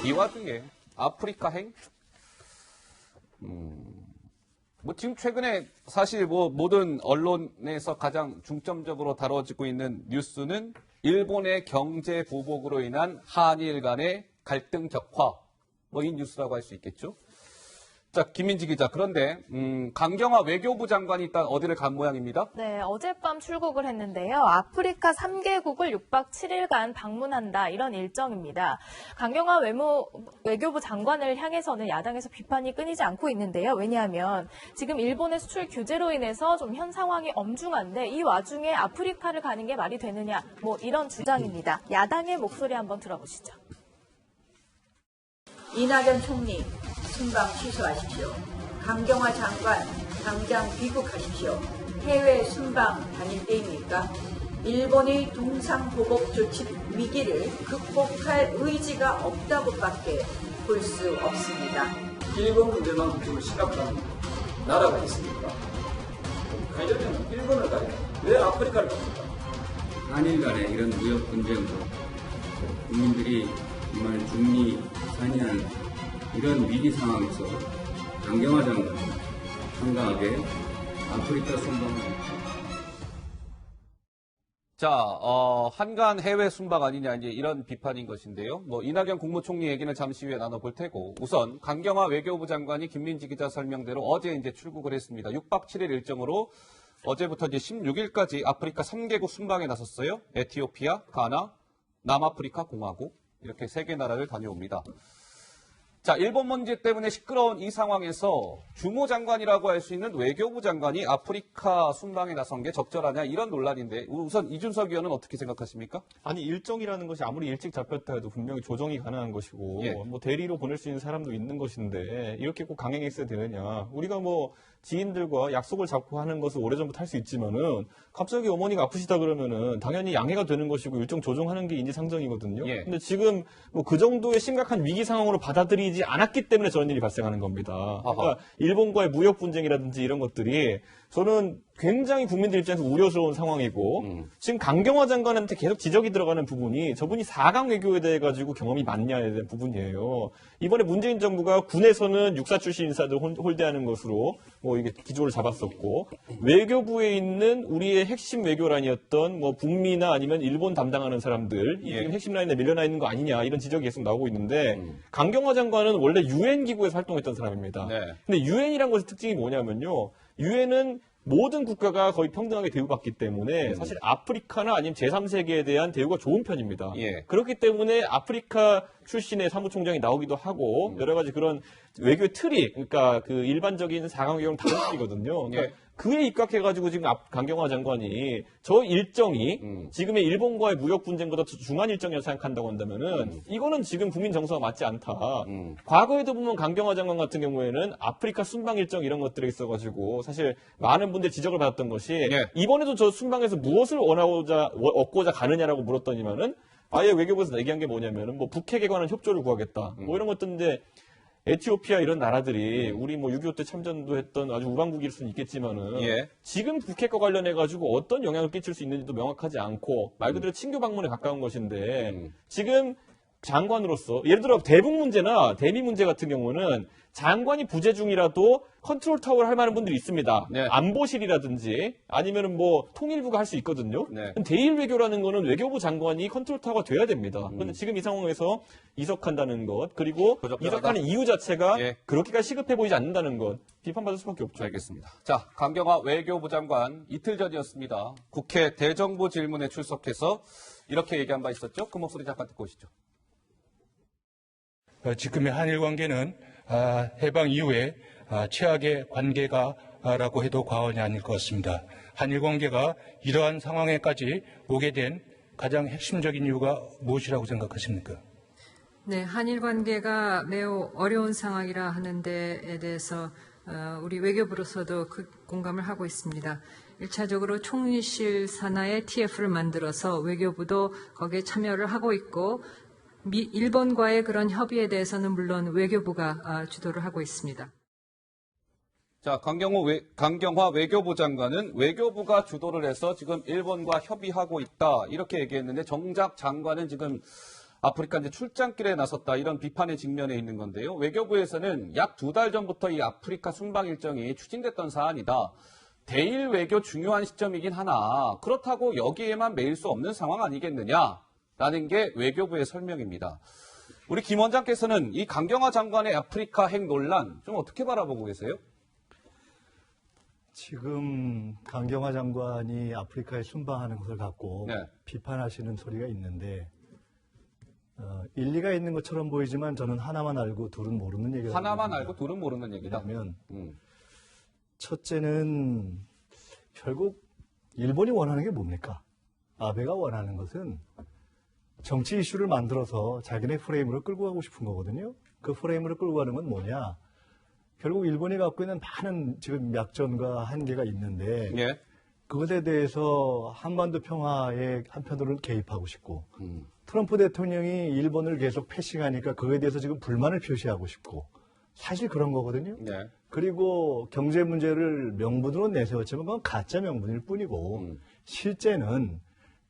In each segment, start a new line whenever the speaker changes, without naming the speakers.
이 와중에 아프리카행? 뭐 지금 최근에 사실 뭐 모든 언론에서 가장 중점적으로 다뤄지고 있는 뉴스는 일본의 경제 보복으로 인한 한일 간의 갈등 격화, 뭐 이 뉴스라고 할 수 있겠죠. 자, 김민지 기자. 그런데 강경화 외교부 장관이 일단 어디를 간 모양입니다.
네, 어젯밤 출국을 했는데요. 아프리카 3개국을 6박 7일간 방문한다, 이런 일정입니다. 강경화 외교부 장관을 향해서는 야당에서 비판이 끊이지 않고 있는데요. 왜냐하면 지금 일본의 수출 규제로 인해서 좀 현 상황이 엄중한데 이 와중에 아프리카를 가는 게 말이 되느냐, 뭐 이런 주장입니다. 야당의 목소리 한번 들어보시죠.
이낙연 총리 순방 취소하십시오. 강경화 장관 당장 귀국하십시오. 해외 순방 다닐 때입니까? 일본의 동상보복 조치 위기를 극복할 의지가 없다고밖에 볼 수 없습니다.
일본 문제만큼 지금 심각한 나라가 있습니까? 가려면 일본을 가야 왜 아프리카를 갑니까?
한일 간의 이런 무역 분쟁으로 국민들이 정말 중리산이하는 이런 위기 상황에서 강경화 장관은 상당하게 아프리카 순방을
자, 한간 해외 순방 아니냐, 이제 이런 비판인 것인데요. 뭐, 이낙연 국무총리 얘기는 잠시 후에 나눠볼 테고, 우선, 강경화 외교부 장관이 김민지 기자 설명대로 어제 이제 출국을 했습니다. 6박 7일 일정으로 어제부터 이제 16일까지 아프리카 3개국 순방에 나섰어요. 에티오피아, 가나, 남아프리카 공화국, 이렇게 3개 나라를 다녀옵니다. 자, 일본 문제 때문에 시끄러운 이 상황에서 주무장관이라고 할 수 있는 외교부 장관이 아프리카 순방에 나선 게 적절하냐, 이런 논란인데, 우선 이준석 의원은 어떻게 생각하십니까?
아니, 일정이라는 것이 아무리 일찍 잡혔다 해도 분명히 조정이 가능한 것이고,
예.
뭐 대리로 보낼 수 있는 사람도 있는 것인데 이렇게 꼭 강행했어야 되느냐. 우리가 뭐 지인들과 약속을 잡고 하는 것을 오래전부터 할 수 있지만은 갑자기 어머니가 아프시다 그러면은 당연히 양해가 되는 것이고 일정 조정하는 게 인지상정이거든요.
예.
근데 지금 뭐 그 정도의 심각한 위기 상황으로 받아들이지 않았기 때문에 저런 일이 발생하는 겁니다. 그러니까 일본과의 무역 분쟁이라든지 이런 것들이 저는 굉장히 국민들 입장에서 우려스러운 상황이고 지금 강경화 장관한테 계속 지적이 들어가는 부분이 저분이 4강 외교에 대해 가지고 경험이 많냐에 대한 부분이에요. 이번에 문재인 정부가 군에서는 육사 출신 인사들 홀대하는 것으로 뭐 이게 기조를 잡았었고 외교부에 있는 우리의 핵심 외교란이었던 뭐 북미나 아니면 일본 담당하는 사람들 이 지금 핵심 라인에 밀려나 있는 거 아니냐 이런 지적이 계속 나오고 있는데 강경화 장관은 원래 UN 기구에서 활동했던 사람입니다.
네.
근데 UN이란 것의 특징이 뭐냐면요. 유엔은 모든 국가가 거의 평등하게 대우받기 때문에 사실 아프리카나 아니면 제3세계에 대한 대우가 좋은 편입니다.
예.
그렇기 때문에 아프리카 출신의 사무총장이 나오기도 하고 여러 가지 그런 외교의 틀이 그러니까 그 일반적인 4강 외교랑 다른 틀이거든요. 그러니까 그에 입각해가지고 지금 강경화 장관이 저 일정이 지금의 일본과의 무역 분쟁보다 더 중한 일정이라고 생각한다고 한다면은 이거는 지금 국민 정서와 맞지 않다. 과거에도 보면 강경화 장관 같은 경우에는 아프리카 순방 일정 이런 것들에 있어가지고 사실 많은 분들 지적을 받았던 것이 이번에도 저 순방에서 무엇을 얻고자 가느냐라고 물었더니만은 아예 외교부에서 얘기한 게 뭐냐면은 뭐 북핵에 관한 협조를 구하겠다. 뭐 이런 것들인데 에티오피아 이런 나라들이 우리 뭐 6.25 때 참전도 했던 아주 우방국일 수는 있겠지만은 지금 북핵과 관련해 가지고 어떤 영향을 끼칠 수 있는지도 명확하지 않고 말 그대로 친교 방문에 가까운 것인데 지금 장관으로서 예를 들어 대북 문제나 대미 문제 같은 경우는 장관이 부재 중이라도 컨트롤 타워를 할 만한 분들이 있습니다.
네.
안보실이라든지 아니면은 뭐 통일부가 할 수 있거든요.
네.
대일 외교라는 거는 외교부 장관이 컨트롤 타워가 돼야 됩니다. 그런데 지금 이 상황에서 이석한다는 것 그리고 이석하는 이유 자체가 그렇게까지 시급해 보이지 않는다는 것 비판받을 수밖에 없죠.
알겠습니다. 자, 강경화 외교부 장관 이틀 전이었습니다. 국회 대정부 질문에 출석해서 이렇게 얘기한 바 있었죠. 그 목소리 잠깐 듣고 오시죠.
지금의 한일 관계는 해방 이후에 최악의 관계가라고 해도 과언이 아닐 것 같습니다. 한일 관계가 이러한 상황에까지 오게 된 가장 핵심적인 이유가 무엇이라고 생각하십니까?
네, 한일 관계가 매우 어려운 상황이라 하는 데에 대해서 우리 외교부로서도 그 공감을 하고 있습니다. 1차적으로 총리실 산하의 TF를 만들어서 외교부도 거기에 참여를 하고 있고 일본과의 그런 협의에 대해서는 물론 외교부가 주도를 하고 있습니다.
자, 강경화 외교부 장관은 외교부가 주도를 해서 지금 일본과 협의하고 있다 이렇게 얘기했는데 정작 장관은 지금 아프리카 이제 출장길에 나섰다 이런 비판의 직면에 있는 건데요. 외교부에서는 약 2달 전부터 이 아프리카 순방 일정이 추진됐던 사안이다. 대일 외교 중요한 시점이긴 하나 그렇다고 여기에만 매일 수 없는 상황 아니겠느냐라는 게 외교부의 설명입니다. 우리 김 원장께서는 이 강경화 장관의 아프리카 핵 논란 좀 어떻게 바라보고 계세요?
지금 강경화 장관이 아프리카에 순방하는 것을 갖고
네.
비판하시는 소리가 있는데 일리가 있는 것처럼 보이지만 저는 하나만 알고 둘은 모르는 얘기다.
하나만 알고 둘은 모르는 얘기다.
왜냐하면 첫째는 결국 일본이 원하는 게 뭡니까? 아베가 원하는 것은 정치 이슈를 만들어서 자기네 프레임으로 끌고 가고 싶은 거거든요. 그 프레임으로 끌고 가는 건 뭐냐? 결국 일본이 갖고 있는 많은 지금 약점과 한계가 있는데
예.
그것에 대해서 한반도 평화에 한편으로는 개입하고 싶고 트럼프 대통령이 일본을 계속 패싱하니까 그거에 대해서 지금 불만을 표시하고 싶고 사실 그런 거거든요.
네.
그리고 경제 문제를 명분으로 내세웠지만 그건 가짜 명분일 뿐이고 실제는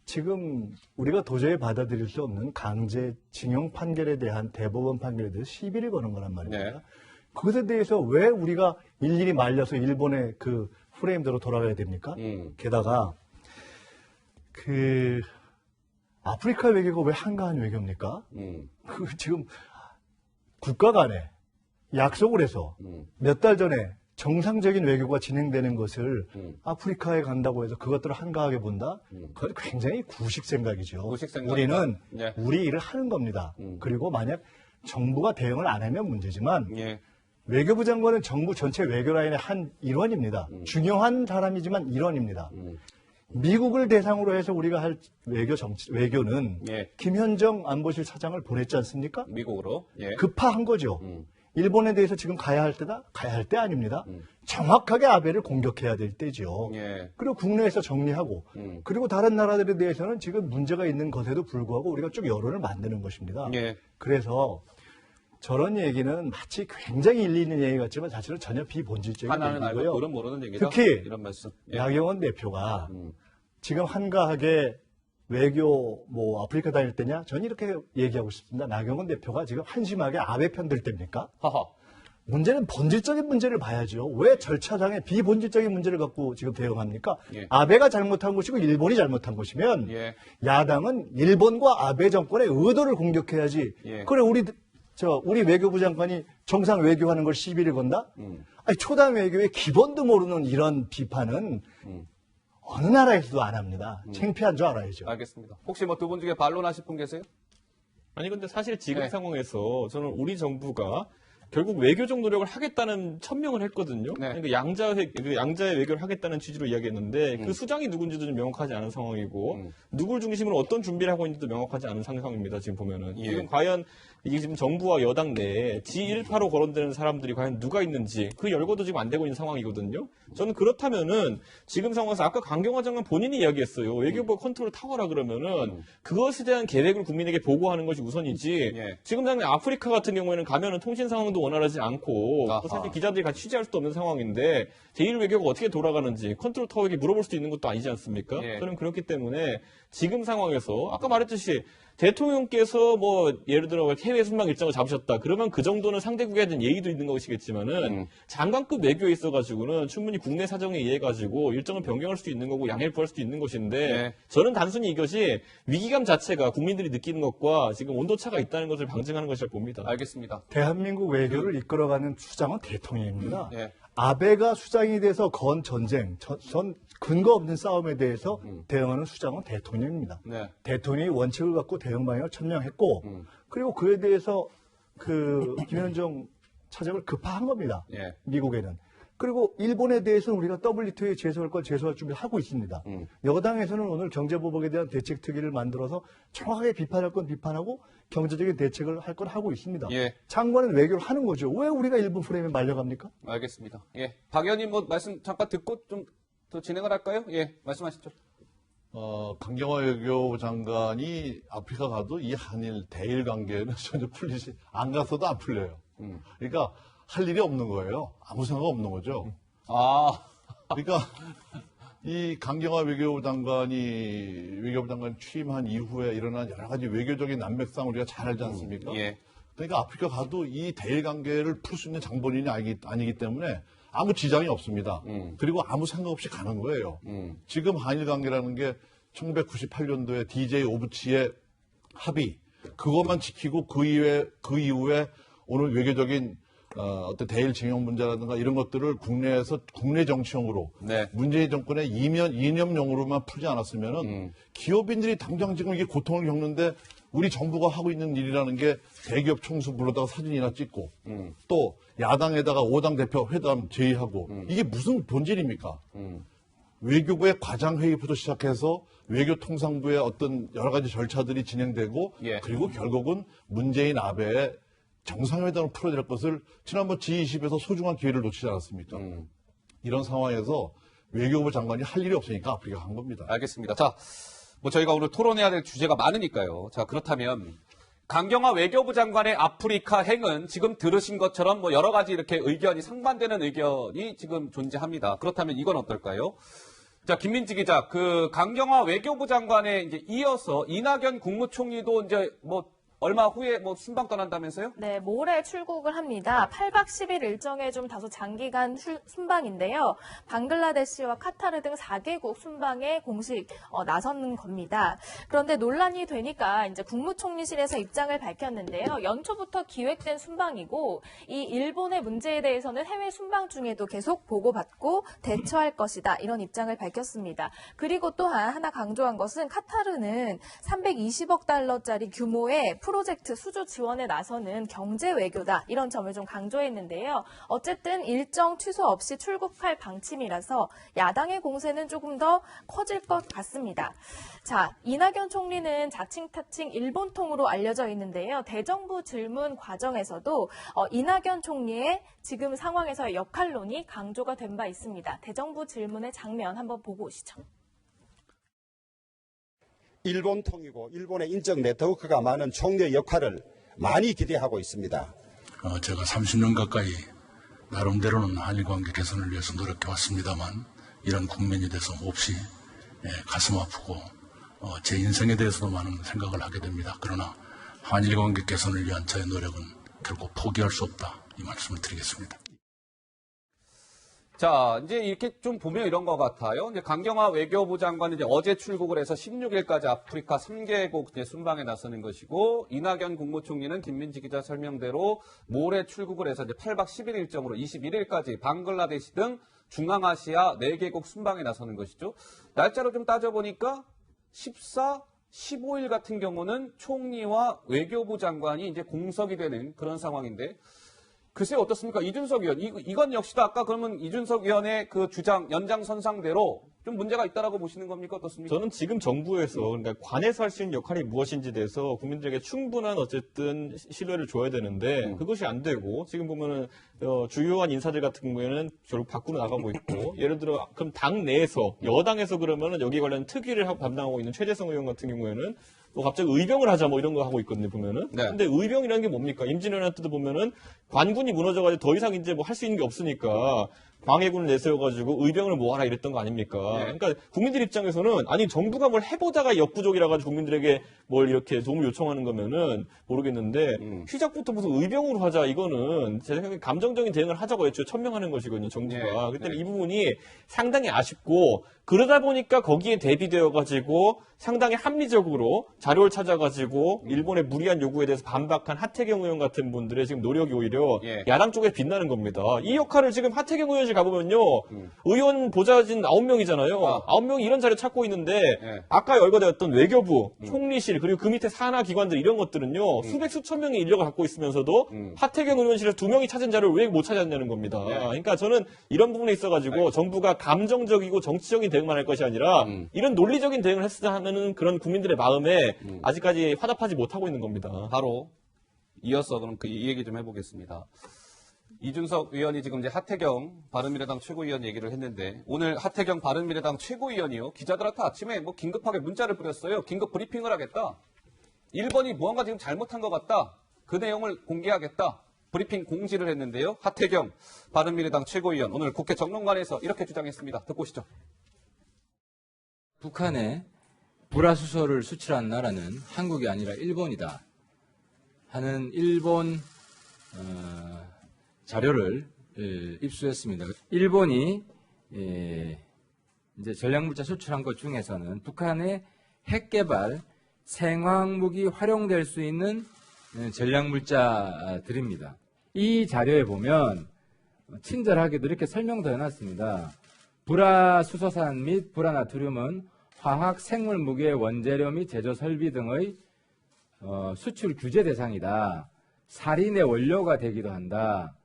지금 우리가 도저히 받아들일 수 없는 강제징용 판결에 대한 대법원 판결에 대해서 시비를 거는 거란 말입니다.
네.
그것에 대해서 왜 우리가 일일이 말려서 일본의 그 프레임대로 돌아가야 됩니까? 게다가 그 아프리카 외교가 왜 한가한 외교입니까? 그 지금 국가 간에 약속을 해서 몇 달 전에 정상적인 외교가 진행되는 것을 아프리카에 간다고 해서 그것들을 한가하게 본다? 그건 굉장히 구식 생각이죠.
구식 생각이다.
우리는
네.
우리 일을 하는 겁니다. 그리고 만약 정부가 대응을 안 하면 문제지만
예.
외교부 장관은 정부 전체 외교 라인의 한 일원입니다. 중요한 사람이지만 일원입니다. 미국을 대상으로 해서 우리가 할 외교는
예.
김현정 안보실 차장을 보냈지 않습니까?
미국으로. 예.
급파한 거죠. 일본에 대해서 지금 가야 할 때다? 가야 할 때 아닙니다. 정확하게 아베를 공격해야 될 때죠.
예.
그리고 국내에서 정리하고 그리고 다른 나라들에 대해서는 지금 문제가 있는 것에도 불구하고 우리가 쭉 여론을 만드는 것입니다.
예.
그래서 저런 얘기는 마치 굉장히 일리 있는 얘기 같지만 사실은 전혀 비본질적인
하나는 알고
얘기고요.
둘은 모르는 얘기다.
특히
이런 말씀. 예.
나경원 대표가 지금 한가하게 외교 뭐 아프리카 다닐 때냐? 저는 이렇게 얘기하고 싶습니다. 나경원 대표가 지금 한심하게 아베 편 들 때입니까?
하하.
문제는 본질적인 문제를 봐야죠. 왜 절차상의 비본질적인 문제를 갖고 지금 대응합니까?
예.
아베가 잘못한 것이고 일본이 잘못한 것이면
예.
야당은 일본과 아베 정권의 의도를 공격해야지.
예.
그래 우리 외교부 장관이 정상 외교하는 걸 시비를 건다? 아니, 초당 외교의 기본도 모르는 이런 비판은 어느 나라에서도 안 합니다. 창피한 줄 알아야죠.
알겠습니다. 혹시 뭐 두 분 중에 반론하실 분 계세요?
아니 근데 사실 지금
네.
상황에서 저는 우리 정부가 결국 외교적 노력을 하겠다는 천명을 했거든요.
네.
그러니까 양자의 외교를 하겠다는 취지로 이야기했는데 그 수장이 누군지도 좀 명확하지 않은 상황이고 누굴 중심으로 어떤 준비를 하고 있는지도 명확하지 않은 상황입니다. 지금 보면은
예.
지금 과연 이게 지금 정부와 여당 내에 G1파로 거론되는 사람들이 과연 누가 있는지 그 열거도 지금 안 되고 있는 상황이거든요. 저는 그렇다면은 지금 상황에서 아까 강경화 장관 본인이 이야기했어요. 외교부 컨트롤 타워라 그러면은 그것에 대한 계획을 국민에게 보고하는 것이 우선이지.
예.
지금 당장 아프리카 같은 경우에는 가면은 통신 상황도 원활하지 않고
아하.
또 사실 기자들이 같이 취재할 수도 없는 상황인데 제1 외교가 어떻게 돌아가는지 컨트롤 타워에게 물어볼 수 있는 것도 아니지 않습니까?
예.
저는 그렇기 때문에 지금 상황에서 아까 말했듯이 대통령께서 뭐 예를 들어 해외 순방 일정을 잡으셨다. 그러면 그 정도는 상대국에 대한 예의도 있는 것이겠지만은 장관급 외교에 있어가지고는 충분히 국내 사정에 의해 가지고 일정을 변경할 수 있는 거고 양해를 구할 수도 있는 것인데
네.
저는 단순히 이것이 위기감 자체가 국민들이 느끼는 것과 지금 온도차가 있다는 것을 방증하는 것이라 봅니다.
알겠습니다.
대한민국 외교를 이끌어가는 수장은 대통령입니다.
예.
아베가 수장이 돼서 건 전쟁, 전 근거 없는 싸움에 대해서 대응하는 수장은 대통령입니다.
네.
대통령이 원칙을 갖고 대응 방향을 천명했고, 그리고 그에 대해서 김현정 차장을 급파한 겁니다.
예.
미국에는. 그리고 일본에 대해서는 우리가 WTO에 제소할 건 제소할 준비를 하고 있습니다. 여당에서는 오늘 경제보복에 대한 대책특위를 만들어서 정확하게 비판할 건 비판하고 경제적인 대책을 할 건 하고 있습니다.
예.
장관은 외교를 하는 거죠. 왜 우리가 일본 프레임에 말려갑니까?
알겠습니다. 예. 박 의원님 뭐 말씀 잠깐 듣고 좀 더 진행을 할까요? 예. 말씀하시죠.
강경화 외교부 장관이 아프리카 가도 이 한일 대일 관계는 전혀 풀리지 안 갔어도 안 풀려요. 그러니까 할 일이 없는 거예요. 아무 생각 없는 거죠.
아.
그러니까 이 강경화 외교부 장관이 취임한 이후에 일어난 여러 가지 외교적인 난맥상 우리가 잘 알지 않습니까?
예.
그러니까 아프리카 가도 이 대일 관계를 풀 수 있는 장본인이 아니기 때문에 아무 지장이 없습니다. 그리고 아무 생각 없이 가는 거예요. 지금 한일 관계라는 게 1998년도에 DJ 오부치의 합의 그것만 지키고 그 이후에 오늘 외교적인 어떤 대일 징용 문제라든가 이런 것들을 국내에서 국내 정치용으로
네.
문재인 정권의 이념용으로만 풀지 않았으면은 기업인들이 당장 지금 이게 고통을 겪는데 우리 정부가 하고 있는 일이라는 게 대기업 총수 불러다가 사진이나 찍고 또 야당에다가 5당 대표 회담 제의하고 이게 무슨 본질입니까? 외교부의 과장회의부터 시작해서 외교통상부의 어떤 여러 가지 절차들이 진행되고
예.
그리고 결국은 문재인 아베의 정상회담을 풀어낼 것을 지난번 G20에서 소중한 기회를 놓치지 않았습니까? 이런 상황에서 외교부 장관이 할 일이 없으니까 아프리카 간 겁니다.
알겠습니다. 자, 뭐 저희가 오늘 토론해야 될 주제가 많으니까요. 자, 그렇다면 강경화 외교부 장관의 아프리카 행은 지금 들으신 것처럼 뭐 여러 가지 이렇게 의견이 상반되는 의견이 지금 존재합니다. 그렇다면 이건 어떨까요? 자, 김민지 기자, 그 강경화 외교부 장관에 이제 이어서 이낙연 국무총리도 이제 뭐 얼마 후에 뭐 순방 떠난다면서요?
네, 모레 출국을 합니다. 8박 10일 일정의 좀 다소 장기간 순방인데요. 방글라데시와 카타르 등 4개국 순방에 공식 나서는 겁니다. 그런데 논란이 되니까 이제 국무총리실에서 입장을 밝혔는데요. 연초부터 기획된 순방이고 이 일본의 문제에 대해서는 해외 순방 중에도 계속 보고받고 대처할 것이다. 이런 입장을 밝혔습니다. 그리고 또한 하나 강조한 것은 카타르는 320억 달러짜리 규모의 프로젝트 수주 지원에 나서는 경제 외교다 이런 점을 좀 강조했는데요. 어쨌든 일정 취소 없이 출국할 방침이라서 야당의 공세는 조금 더 커질 것 같습니다. 자, 이낙연 총리는 자칭타칭 일본통으로 알려져 있는데요. 대정부 질문 과정에서도 이낙연 총리의 지금 상황에서의 역할론이 강조가 된 바 있습니다. 대정부 질문의 장면 한번 보고 오시죠.
일본통이고 일본의 인적 네트워크가 많은 총리의 역할을 많이 기대하고 있습니다.
제가 30년 가까이 나름대로는 한일관계 개선을 위해서 노력해왔습니다만 이런 국면이 돼서 몹시 가슴 아프고 제 인생에 대해서도 많은 생각을 하게 됩니다. 그러나 한일관계 개선을 위한 저의 노력은 결코 포기할 수 없다 이 말씀을 드리겠습니다.
자, 이제 이렇게 좀 보면 이런 것 같아요. 이제 강경화 외교부 장관은 이제 어제 출국을 해서 16일까지 아프리카 3개국 이제 순방에 나서는 것이고, 이낙연 국무총리는 김민지 기자 설명대로 모레 출국을 해서 이제 8박 10일 일정으로 21일까지 방글라데시 등 중앙아시아 4개국 순방에 나서는 것이죠. 날짜로 좀 따져보니까 14, 15일 같은 경우는 총리와 외교부 장관이 이제 공석이 되는 그런 상황인데, 글쎄 어떻습니까? 이준석 의원. 이건 역시도 아까 그러면 이준석 의원의 그 주장, 연장선상대로 좀 문제가 있다라고 보시는 겁니까? 어떻습니까?
저는 지금 정부에서 그러니까 관에서 할 수 있는 역할이 무엇인지 대해서 국민들에게 충분한 어쨌든 신뢰를 줘야 되는데 그것이 안 되고 지금 보면은 주요한 인사들 같은 경우에는 결국 밖으로 나가고 있고 예를 들어 그럼 당 내에서 여당에서 그러면은 여기 관련 특위를 하고 담당하고 있는 최재성 의원 같은 경우에는 뭐 갑자기 의병을 하자 뭐 이런 거 하고 있거든요 보면은.
네.
근데 의병이라는 게 뭡니까? 임진왜란 때도 보면은 관군이 무너져가지고 더 이상 이제 뭐 할 수 있는 게 없으니까. 광해군을 내세워가지고 의병을 모아라 이랬던 거 아닙니까?
네.
그러니까 국민들 입장에서는 아니 정부가 뭘 해보다가 역부족이라 가지고 국민들에게 뭘 이렇게 도움을 요청하는 거면은 모르겠는데 시작부터 무슨 의병으로 하자 이거는 제 생각에 감정적인 대응을 하자고 애초에 천명하는 것이거든요 정부가.
네.
그렇기 때문에 이 부분이 상당히 아쉽고 그러다 보니까 거기에 대비되어가지고 상당히 합리적으로 자료를 찾아가지고 일본의 무리한 요구에 대해서 반박한 하태경 의원 같은 분들의 지금 노력이 오히려 야당 쪽에 빛나는 겁니다. 이 역할을 지금 하태경 의원실 가보면요. 의원 보좌진 9명이잖아요. 9명이 이런 자료 찾고 있는데 아까 열거되었던 외교부, 총리실 그리고 그 밑에 산하 기관들 이런 것들은요. 수백 수천 명의 인력을 갖고 있으면서도 하태경 의원실에서 2명이 찾은 자료를 왜 못 찾았냐는 겁니다. 그러니까 저는 이런 부분에 있어가지고 정부가 감정적이고 정치적인 대응만 할 것이 아니라 이런 논리적인 대응을 했으면 하는 그런 국민들의 마음에 아직까지 화답하지 못하고 있는 겁니다.
바로 이어서 그럼 이 얘기 좀 해보겠습니다. 이준석 의원이 지금 이제 하태경 바른미래당 최고위원 얘기를 했는데 오늘 하태경 바른미래당 최고위원이요 기자들한테 아침에 뭐 긴급하게 문자를 뿌렸어요. 긴급 브리핑을 하겠다. 일본이 무언가 지금 잘못한 것 같다. 그 내용을 공개하겠다. 브리핑 공지를 했는데요. 하태경 바른미래당 최고위원 오늘 국회 정론관에서 이렇게 주장했습니다. 듣고 오시죠.
북한에 불화수소를 수출한 나라는 한국이 아니라 일본이다 하는 일본 자료를 입수했습니다. 일본이 이제 전략물자 수출한 것 중에서는 북한의 핵 개발, 생화학무기 활용될 수 있는 전략물자들입니다. 이 자료에 보면 친절하게도 이렇게 설명도 해놨습니다. 불화수소산 및 불화나트륨은 화학, 생물 무기의 원재료 및 제조 설비 등의 수출 규제 대상이다. 살인의 원료가 되기도 한다.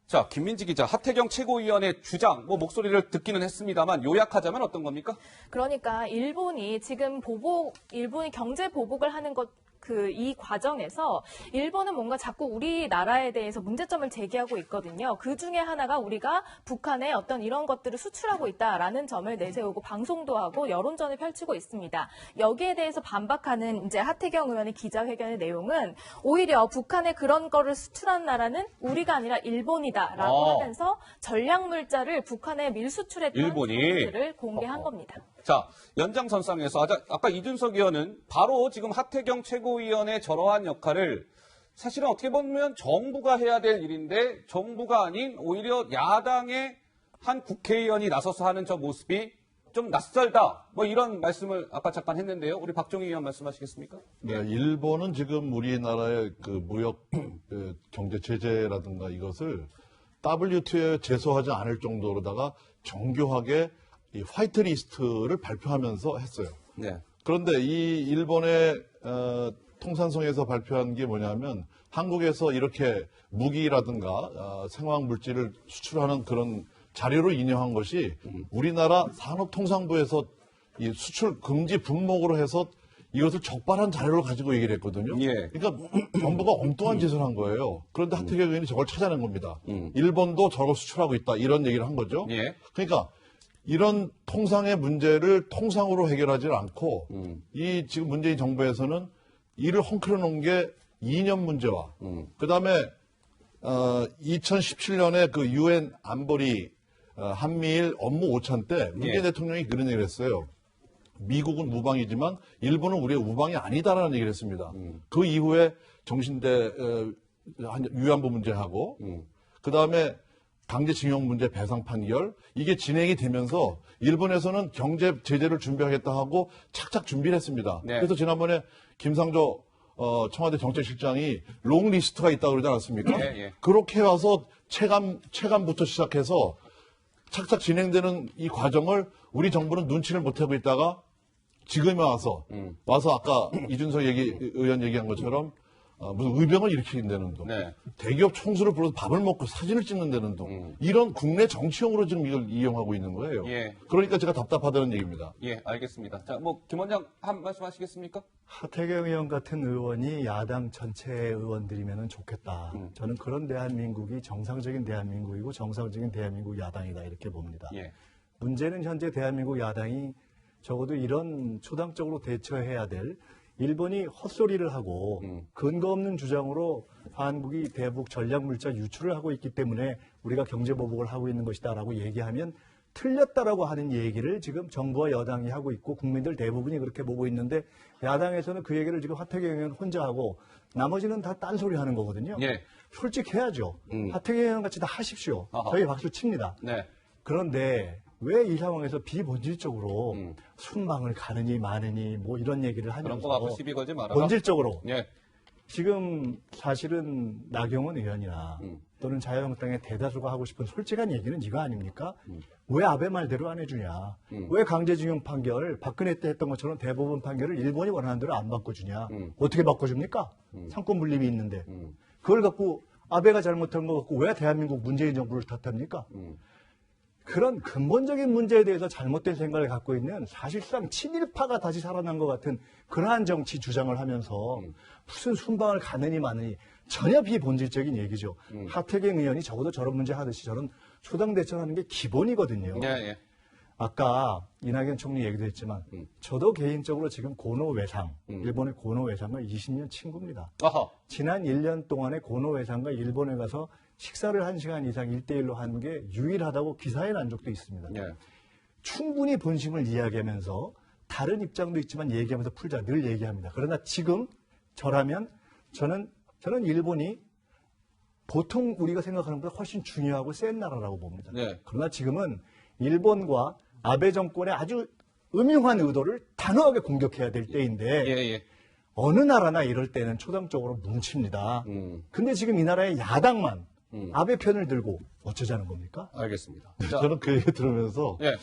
자, 김민지 기자, 하태경 최고위원의 주장, 목소리를 듣기는 했습니다만 요약하자면 어떤 겁니까?
그러니까 일본이 지금 일본이 경제 보복을 하는 이 과정에서 일본은 뭔가 자꾸 우리나라에 대해서 문제점을 제기하고 있거든요. 그 중에 하나가 우리가 북한에 어떤 이런 것들을 수출하고 있다라는 점을 내세우고 방송도 하고 여론전을 펼치고 있습니다. 여기에 대해서 반박하는 이제 하태경 의원의 기자회견의 내용은 오히려 북한에 그런 거를 수출한 나라는 우리가 아니라 일본이다라고 하면서 전략물자를 북한에 밀수출했던 사실을 공개한 겁니다.
자, 연장선상에서 아까 이준석 의원은 바로 지금 하태경 최고위원의 저러한 역할을 사실은 어떻게 보면 정부가 해야 될 일인데 정부가 아닌 오히려 야당의 한 국회의원이 나서서 하는 저 모습이 좀 낯설다. 이런 말씀을 아까 잠깐 했는데요. 우리 박종희 의원 말씀하시겠습니까?
네, 일본은 지금 우리나라의 그 무역 경제 제재라든가 이것을 WTO에 제소하지 않을 정도로다가 정교하게 이 화이트리스트를 발표하면서 했어요.
네.
그런데 이 일본의 통산성에서 발표한 게 뭐냐면 한국에서 이렇게 무기라든가 생화학 물질을 수출하는 그런 자료를 인용한 것이 우리나라 산업통상부에서 이 수출 금지 분목으로 해서 이것을 적발한 자료를 가지고 얘기를 했거든요.
예.
그러니까 정부가 엉뚱한 짓을 한 거예요. 그런데 하태경 의원이 저걸 찾아낸 겁니다. 일본도 저걸 수출하고 있다 이런 얘기를 한 거죠.
예.
그러니까 이런 통상의 문제를 통상으로 해결하지 않고 이 지금 문재인 정부에서는 이를 헝클어 놓은 게 2년 문제와 그다음에 2017년에 그 UN 안보리 한미일 업무 오찬 때 문재인 대통령이 그런 얘기를 했어요. 미국은 우방이지만 일본은 우리의 우방이 아니다라는 얘기를 했습니다. 그 이후에 정신대 위안부 문제하고 그다음에 강제징용 문제 배상 판결 이게 진행이 되면서 일본에서는 경제 제재를 준비하겠다 하고 착착 준비를 했습니다.
네.
그래서 지난번에 김상조 청와대 정책실장이 롱리스트가 있다고 그러지 않았습니까?
네.
그렇게 와서 체감부터 시작해서 착착 진행되는 이 과정을 우리 정부는 눈치를 못하고 있다가 지금에 와서 아까 이준석 의원 얘기한 것처럼 무슨 의병을 일으키는 동,
네.
대기업 총수를 불러서 밥을 먹고 사진을 찍는 동, 이런 국내 정치용으로 지금 이걸 이용하고 있는 거예요.
예.
그러니까 제가 답답하다는 얘기입니다.
예, 알겠습니다. 자, 김 원장 한 말씀 하시겠습니까?
하태경 의원 같은 의원이 야당 전체 의원들이면 좋겠다. 저는 그런 대한민국이 정상적인 대한민국이고 정상적인 대한민국 야당이다 이렇게 봅니다.
예.
문제는 현재 대한민국 야당이 적어도 이런 초당적으로 대처해야 될 일본이 헛소리를 하고 근거 없는 주장으로 한국이 대북 전략물자 유출을 하고 있기 때문에 우리가 경제보복을 하고 있는 것이다라고 얘기하면 틀렸다라고 하는 얘기를 지금 정부와 여당이 하고 있고 국민들 대부분이 그렇게 보고 있는데 야당에서는 그 얘기를 지금 하태경 의원 혼자 하고 나머지는 다 딴소리 하는 거거든요.
예.
솔직해야죠. 하태경 의원 같이 다 하십시오.
아하.
저희 박수 칩니다.
네.
그런데 왜 이 상황에서 비본질적으로 순방을 가느니 마느니 이런 얘기를
그런 거
하면서
갖고 시비 걸지 말아라.
본질적으로
예.
지금 사실은 나경원 의원이나 또는 자유한국당의 대다수가 하고 싶은 솔직한 얘기는 이거 아닙니까? 왜 아베 말대로 안 해주냐? 왜 강제징용 판결 박근혜 때 했던 것처럼 대법원 판결을 일본이 원하는 대로 안 바꿔주냐? 어떻게 바꿔줍니까? 상권 분립이 있는데 그걸 갖고 아베가 잘못한 거 갖고 왜 대한민국 문재인 정부를 탓합니까? 그런 근본적인 문제에 대해서 잘못된 생각을 갖고 있는 사실상 친일파가 다시 살아난 것 같은 그러한 정치 주장을 하면서 무슨 순방을 가느니 마느니 전혀 비본질적인 얘기죠. 하태경 의원이 적어도 저런 문제 하듯이 저런 초당 대처하는 게 기본이거든요.
예.
아까 이낙연 총리 얘기도 했지만 저도 개인적으로 지금 고노 외상, 일본의 고노 외상과 20년 친구입니다.
아하.
지난 1년 동안에 고노 외상과 일본에 가서 식사를 1시간 이상 1대1로 한 게 유일하다고 기사에 난 적도 있습니다.
예.
충분히 본심을 이야기하면서 다른 입장도 있지만 얘기하면서 풀자 늘 얘기합니다. 그러나 지금 저라면 저는 일본이 보통 우리가 생각하는 것보다 훨씬 중요하고 센 나라라고 봅니다.
네.
그러나 지금은 일본과 아베 정권의 아주 음흉한 의도를 단호하게 공격해야 될 때인데
예.
어느 나라나 이럴 때는 초당적으로 뭉칩니다. 근데 지금 이 나라의 야당만 아베 편을 들고 어쩌자는 겁니까?
알겠습니다.
저는 그 얘기 들으면서
예.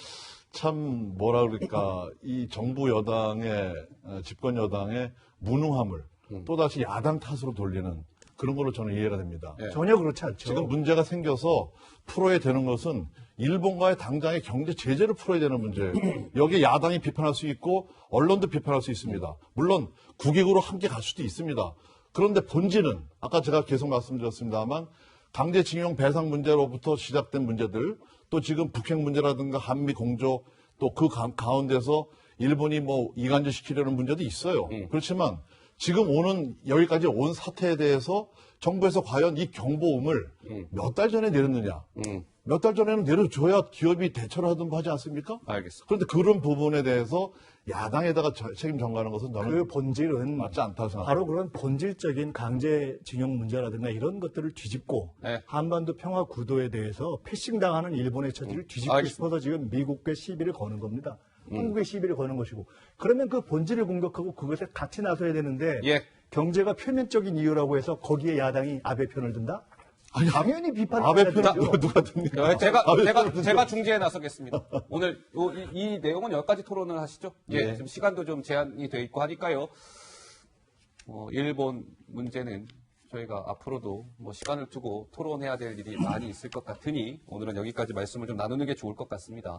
참 뭐라 그럴까 이 정부 여당의 집권 여당의 무능함을 또다시 야당 탓으로 돌리는 그런 걸로 저는 이해가 됩니다.
예.
전혀 그렇지 않죠.
지금 문제가 생겨서 풀어야 되는 것은 일본과의 당장의 경제 제재를 풀어야 되는 문제예요. 여기에 야당이 비판할 수 있고 언론도 비판할 수 있습니다. 물론 국익으로 함께 갈 수도 있습니다. 그런데 본질은 아까 제가 계속 말씀드렸습니다만 강제징용 배상 문제로부터 시작된 문제들 또 지금 북핵 문제라든가 한미 공조 또 그 가운데서 일본이 뭐 이간질 시키려는 문제도 있어요. 그렇지만 지금 여기까지 온 사태에 대해서 정부에서 과연 이 경보음을 몇 달 전에 내렸느냐. 몇 달 전에는 내려줘야 기업이 대처를 하든가 하지 않습니까?
알겠습니다.
그런데 그런 부분에 대해서 야당에다가 책임 전가하는 것은 저는
그 본질은
맞지 않다고 생각합니다.
바로 그런 본질적인 강제징용 문제라든가 이런 것들을 뒤집고
네.
한반도 평화 구도에 대해서 패싱당하는 일본의 처지를 뒤집고
알겠습니다.
싶어서 지금 미국의 시비를 거는 겁니다. 한국의 시비를 거는 것이고 그러면 그 본질을 공격하고 그것에 같이 나서야 되는데
예.
경제가 표면적인 이유라고 해서 거기에 야당이 아베 편을 든다? 당연히 비판을
아베
해야
편을
되죠.
누가 듭니까?
제가 중재에 나서겠습니다. 오늘 이 내용은 여기까지 토론을 하시죠. 예. 지금 시간도 좀 제한이 돼 있고 하니까요. 일본 문제는 저희가 앞으로도 뭐 시간을 두고 토론해야 될 일이 많이 있을 것 같으니 오늘은 여기까지 말씀을 좀 나누는 게 좋을 것 같습니다.